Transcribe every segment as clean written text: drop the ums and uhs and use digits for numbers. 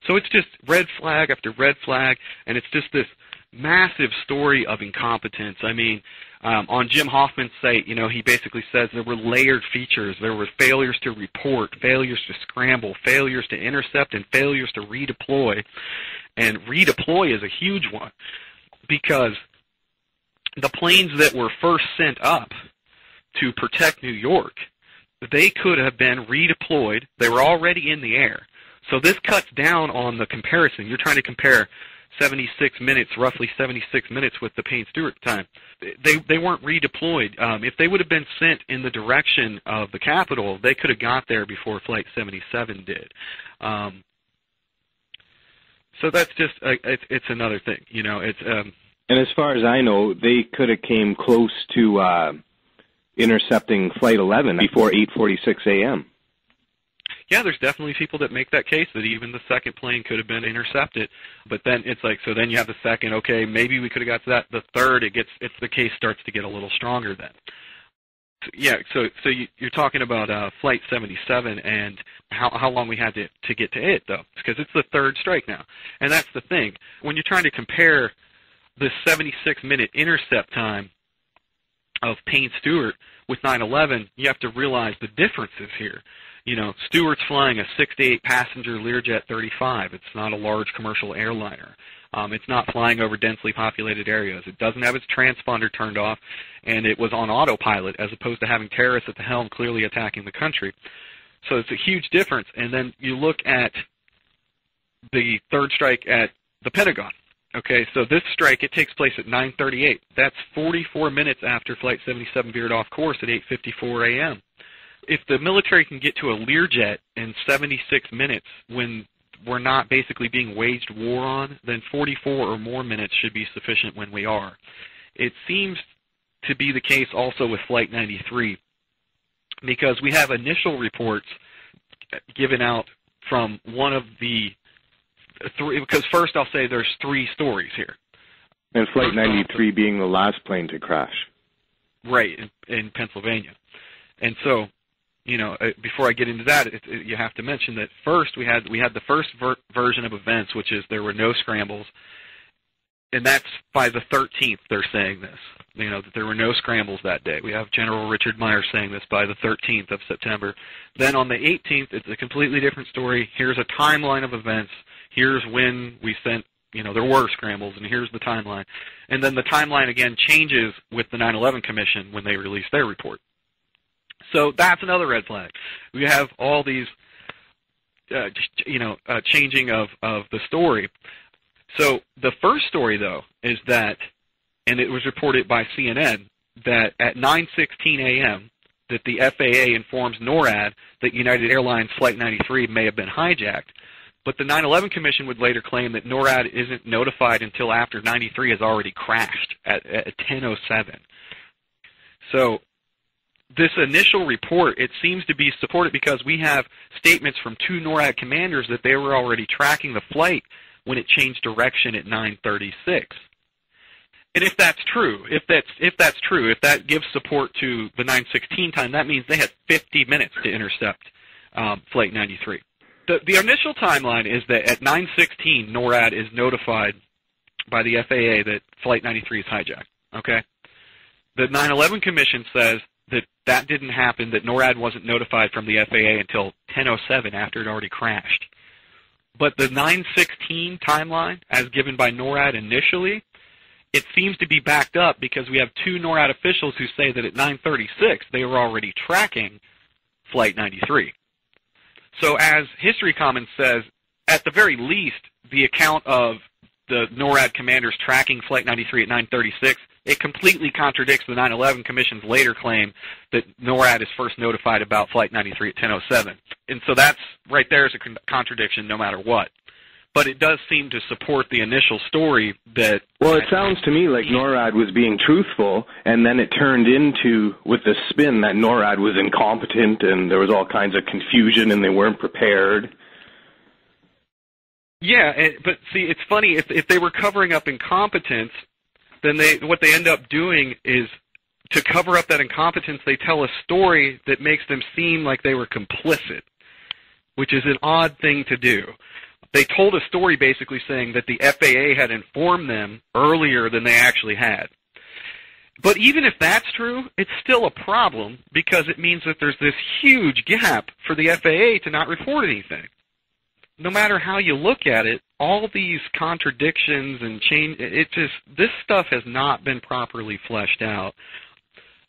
So it's just red flag after red flag, and it's just this massive story of incompetence. I mean, on Jim Hoffman's site, he basically says there were layered features. There were failures to report, failures to scramble, failures to intercept, and failures to redeploy. And redeploy is a huge one because the planes that were first sent up to protect New York, they could have been redeployed. They were already in the air. So this cuts down on the comparison. You're trying to compare 76 minutes, roughly 76 minutes with the Payne-Stewart time. They weren't redeployed. If they would have been sent in the direction of the Capitol, they could have got there before Flight 77 did. So that's just, it's another thing, and as far as I know, they could have came close to intercepting Flight 11 before 8:46 a.m. Yeah, there's definitely people that make that case that even the second plane could have been intercepted. But then it's like, so then you have the second, okay, maybe we could have got to that. The third, the case starts to get a little stronger then. So you're talking about Flight 77 and how long we had to get to it, though, because it's the third strike now. And that's the thing. When you're trying to compare the 76-minute intercept time of Payne-Stewart with 9/11, you have to realize the differences here. Stewart's flying a 6 to 8 passenger Learjet 35. It's not a large commercial airliner. It's not flying over densely populated areas. It doesn't have its transponder turned off, and it was on autopilot as opposed to having terrorists at the helm clearly attacking the country. So it's a huge difference. And then you look at the third strike at the Pentagon. Okay, so this strike, it takes place at 9:38. That's 44 minutes after Flight 77 veered off course at 8:54 a.m. If the military can get to a Learjet in 76 minutes when we're not basically being waged war on, then 44 or more minutes should be sufficient when we are. It seems to be the case also with Flight 93 because we have initial reports given out from one of the three, because first I'll say there's three stories here. And Flight 93 being the last plane to crash. Right, in Pennsylvania. And so, before I get into that, you have to mention that first we had the first version of events, which is there were no scrambles, and that's by the 13th they're saying this, that there were no scrambles that day. We have General Richard Myers saying this by the 13th of September. Then on the 18th, it's a completely different story. Here's a timeline of events. Here's when we sent, there were scrambles, and here's the timeline. And then the timeline again changes with the 9/11 Commission when they release their report. So that's another red flag. We have all these, changing of the story. So the first story, though, is that, and it was reported by CNN, that at 9:16 a.m., that the FAA informs NORAD that United Airlines Flight 93 may have been hijacked. But the 9/11 Commission would later claim that NORAD isn't notified until after 93 has already crashed at 10:07. So this initial report, it seems to be supported because we have statements from two NORAD commanders that they were already tracking the flight when it changed direction at 9:36. And if that's true, if that gives support to the 9:16 time, that means they had 50 minutes to intercept Flight 93. The initial timeline is that at 9:16, NORAD is notified by the FAA that Flight 93 is hijacked. Okay, the 9/11 Commission says that didn't happen, that NORAD wasn't notified from the FAA until 10:07 after it already crashed. But the 9:16 timeline, as given by NORAD initially, it seems to be backed up because we have two NORAD officials who say that at 9:36 they were already tracking Flight 93. So as History Commons says, at the very least, the account of the NORAD commanders tracking Flight 93 at 9:36, it completely contradicts the 9/11 Commission's later claim that NORAD is first notified about Flight 93 at 10:07. And so that's right there is a contradiction no matter what. But it does seem to support the initial story that... Well, it sounds to me like NORAD was being truthful, and then it turned into, with the spin, that NORAD was incompetent and there was all kinds of confusion and they weren't prepared. Yeah, but see, it's funny, if they were covering up incompetence, then what they end up doing is, to cover up that incompetence, they tell a story that makes them seem like they were complicit, which is an odd thing to do. They told a story basically saying that the FAA had informed them earlier than they actually had. But even if that's true, it's still a problem because it means that there's this huge gap for the FAA to not report anything. No matter how you look at it, all these contradictions and change, this stuff has not been properly fleshed out.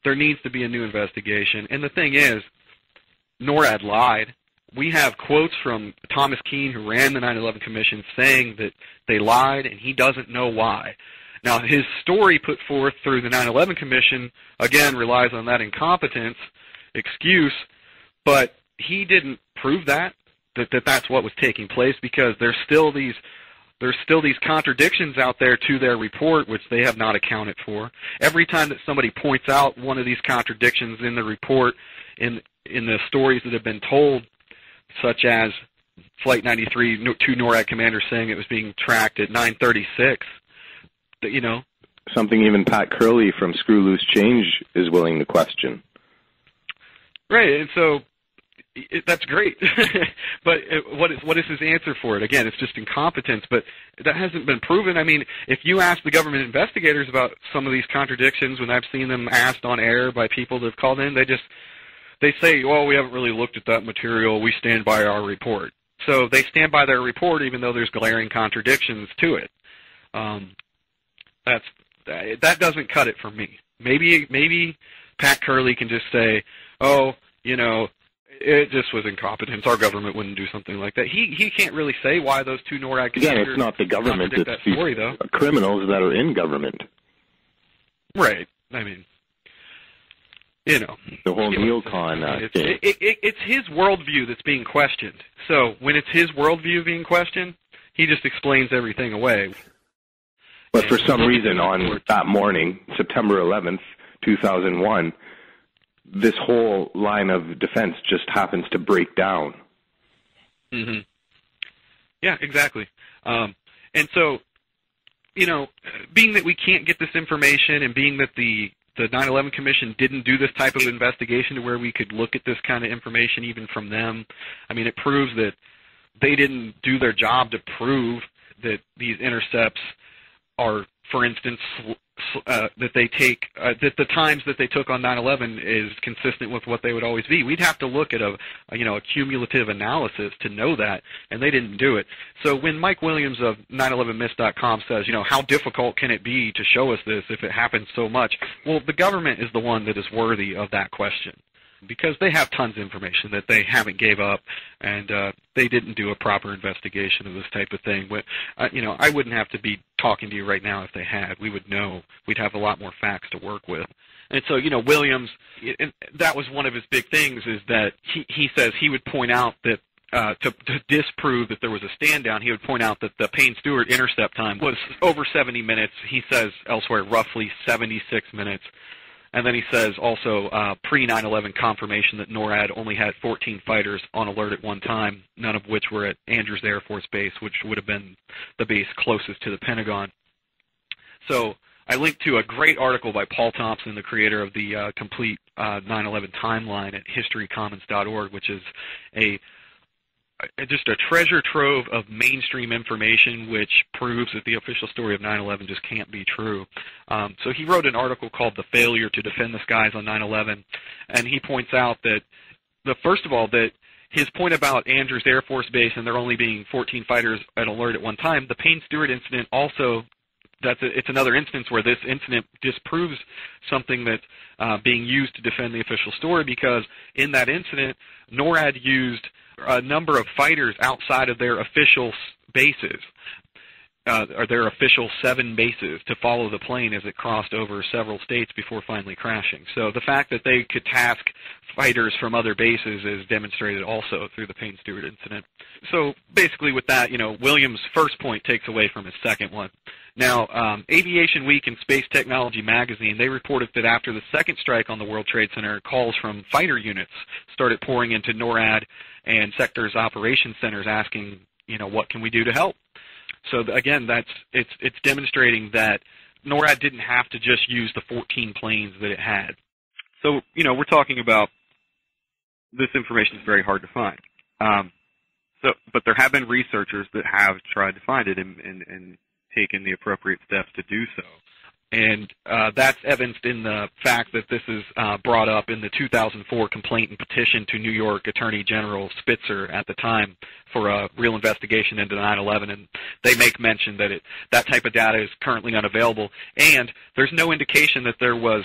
There needs to be a new investigation. And the thing is, NORAD lied. We have quotes from Thomas Keene, who ran the 9/11 Commission, saying that they lied and he doesn't know why. Now, his story put forth through the 9/11 Commission, again, relies on that incompetence excuse, but he didn't prove that's what was taking place because there's still these contradictions out there to their report, which they have not accounted for. Every time that somebody points out one of these contradictions in the report, in the stories that have been told, such as Flight 93, two NORAD commanders saying it was being tracked at 9:36, something even Pat Curley from Screw Loose Change is willing to question. Right, and so that's great. But what is his answer for it? Again, it's just incompetence, but that hasn't been proven. I mean, if you ask the government investigators about some of these contradictions, when I've seen them asked on air by people that have called in, they say, well, we haven't really looked at that material. We stand by our report. So they stand by their report even though there's glaring contradictions to it. That doesn't cut it for me. Maybe Pat Curley can just say, it just was incompetence. Our government wouldn't do something like that. He can't really say why those two NORAD commanders. Again, it's not the government. It's that story, though. Criminals that are in government. Right. I mean, the whole neocon thing. It's his worldview that's being questioned. So when it's his worldview being questioned, he just explains everything away. But for some reason on that morning, September 11th, 2001, this whole line of defense just happens to break down. Mm-hmm. Yeah, exactly. And so, being that we can't get this information and being that the 9/11 Commission didn't do this type of investigation to where we could look at this kind of information even from them, I mean, it proves that they didn't do their job to prove that these intercepts are, for instance, that the times that they took on 9/11 is consistent with what they would always be. We'd have to look at a cumulative analysis to know that, and they didn't do it. So when Mike Williams of 911myths.com says, how difficult can it be to show us this if it happens so much? Well, the government is the one that is worthy of that question, because they have tons of information that they haven't gave up, and they didn't do a proper investigation of this type of thing. But, I wouldn't have to be talking to you right now if they had. We would know. We'd have a lot more facts to work with. And so, Williams, and that was one of his big things, is that he says he would point out that to disprove that there was a stand down, he would point out that the Payne-Stewart intercept time was over 70 minutes. He says elsewhere roughly 76 minutes. And then he says also pre-9/11 confirmation that NORAD only had 14 fighters on alert at one time, none of which were at Andrews Air Force Base, which would have been the base closest to the Pentagon. So I linked to a great article by Paul Thompson, the creator of the complete 9/11 timeline at historycommons.org, which is just a treasure trove of mainstream information which proves that the official story of 9/11 just can't be true. So he wrote an article called The Failure to Defend the Skies on 9/11, and he points out that, first of all, that his point about Andrews Air Force Base and there only being 14 fighters at alert at one time, the Payne-Stewart incident also, it's another instance where this incident disproves something that's being used to defend the official story, because in that incident, NORAD used a number of fighters outside of their official bases, or their official 7 bases, to follow the plane as it crossed over several states before finally crashing. So the fact that they could task fighters from other bases is demonstrated also through the Payne-Stewart incident. So basically with that, Williams' first point takes away from his second one. Now, Aviation Week and Space Technology magazine, they reported that after the second strike on the World Trade Center, calls from fighter units started pouring into NORAD and sectors operations centers asking, what can we do to help? So again, it's demonstrating that NORAD didn't have to just use the 14 planes that it had. So, we're talking about this information is very hard to find. but there have been researchers that have tried to find it and taken the appropriate steps to do so. And that's evidenced in the fact that this is brought up in the 2004 complaint and petition to New York Attorney General Spitzer at the time for a real investigation into 9/11, and they make mention that that type of data is currently unavailable, and there's no indication that there was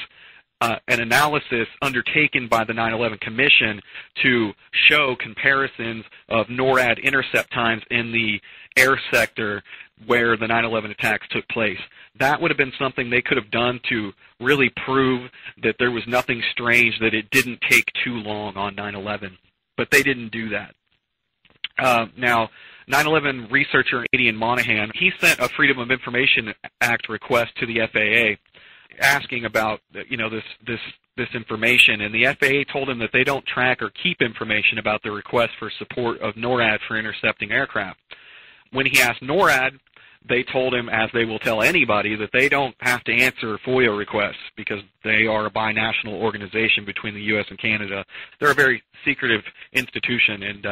an analysis undertaken by the 9/11 Commission to show comparisons of NORAD intercept times in the air sector where the 9/11 attacks took place. That would have been something they could have done to really prove that there was nothing strange, that it didn't take too long on 9/11. But they didn't do that. Now, 9/11 researcher Ian Monahan, he sent a Freedom of Information Act request to the FAA asking about, this information, and the FAA told him that they don't track or keep information about the request for support of NORAD for intercepting aircraft. When he asked NORAD, they told him, as they will tell anybody, that they don't have to answer FOIA requests because they are a binational organization between the U.S. and Canada. They're a very secretive institution, and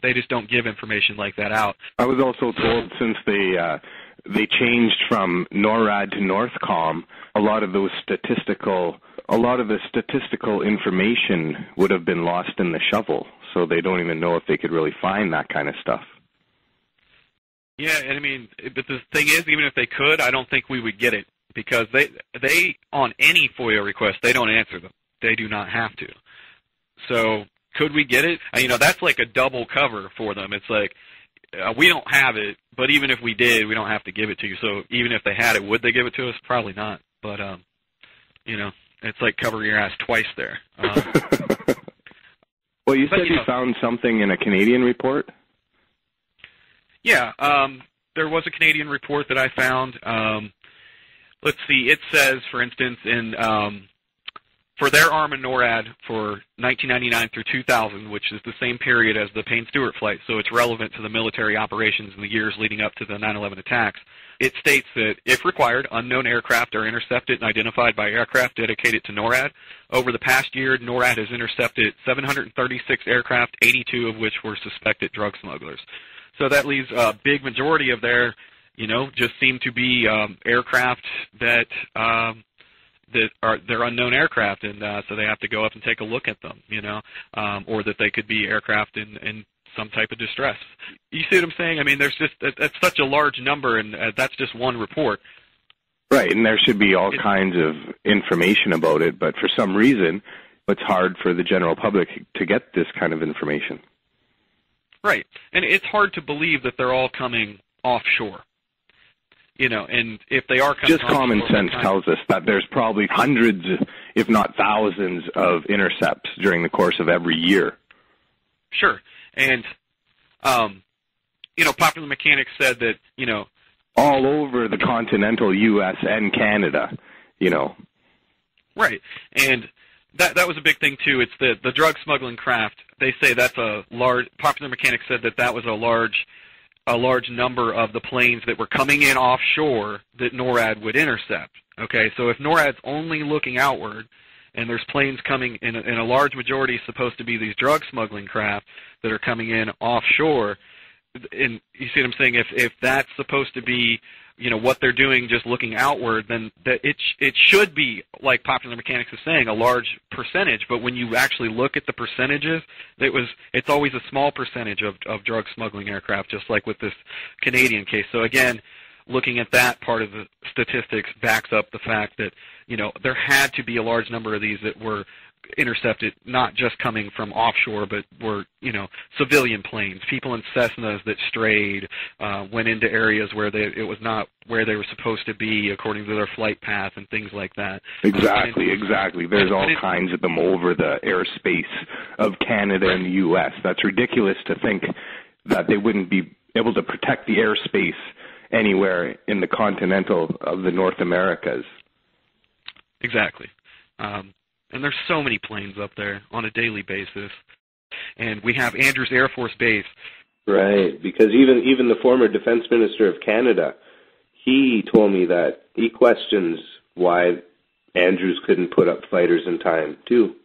they just don't give information like that out. I was also told since they changed from NORAD to Northcom, a lot of the statistical information would have been lost in the shuffle, so they don't even know if they could really find that kind of stuff. Yeah, and I mean, but the thing is, even if they could, I don't think we would get it, because they on any FOIA request, they don't answer them. They do not have to. So could we get it? That's like a double cover for them. It's like, we don't have it, but even if we did, we don't have to give it to you. So even if they had it, would they give it to us? Probably not. But, it's like cover your ass twice there. Well, you said you found something in a Canadian report? Yeah, there was a Canadian report that I found. Let's see, it says, for instance, for their arm in NORAD for 1999 through 2000, which is the same period as the Payne-Stewart flight, so it's relevant to the military operations in the years leading up to the 9/11 attacks. It states that, if required, unknown aircraft are intercepted and identified by aircraft dedicated to NORAD. Over the past year, NORAD has intercepted 736 aircraft, 82 of which were suspected drug smugglers. So that leaves a big majority of their, just seem to be aircraft that they're unknown aircraft, and so they have to go up and take a look at them, or that they could be aircraft in some type of distress. You see what I'm saying? I mean, that's such a large number, and that's just one report. Right, and there should be all kinds of information about it, but for some reason, it's hard for the general public to get this kind of information. Right, and it's hard to believe that they're all coming offshore. And if they are coming just common sense tells us that there's probably hundreds, if not thousands, of intercepts during the course of every year. Sure, and Popular Mechanics said that all over the continental U.S. and Canada, Right, and that was a big thing too. It's the drug smuggling craft. They say that's a large. Popular Mechanics said that was a large number of the planes that were coming in offshore that NORAD would intercept. Okay, so if NORAD's only looking outward, and there's planes coming in a large majority supposed to be these drug smuggling craft that are coming in offshore, and you see what I'm saying? If that's supposed to be what they're doing, just looking outward, then that it should be, like Popular Mechanics is saying, a large percentage. But when you actually look at the percentages, it's always a small percentage of drug smuggling aircraft, just like with this Canadian case. So again, looking at that part of the statistics backs up the fact that there had to be a large number of these that were intercepted, not just coming from offshore, but were civilian planes, people in Cessnas that strayed, went into areas where it was not where they were supposed to be according to their flight path and things like that. Exactly. There's all kinds of them over the airspace of Canada and the U.S. That's ridiculous to think that they wouldn't be able to protect the airspace anywhere in the continental of the North Americas. Exactly. And there's so many planes up there on a daily basis. And we have Andrews Air Force Base. Right, because even the former Defense Minister of Canada, he told me that he questions why Andrews couldn't put up fighters in time, too.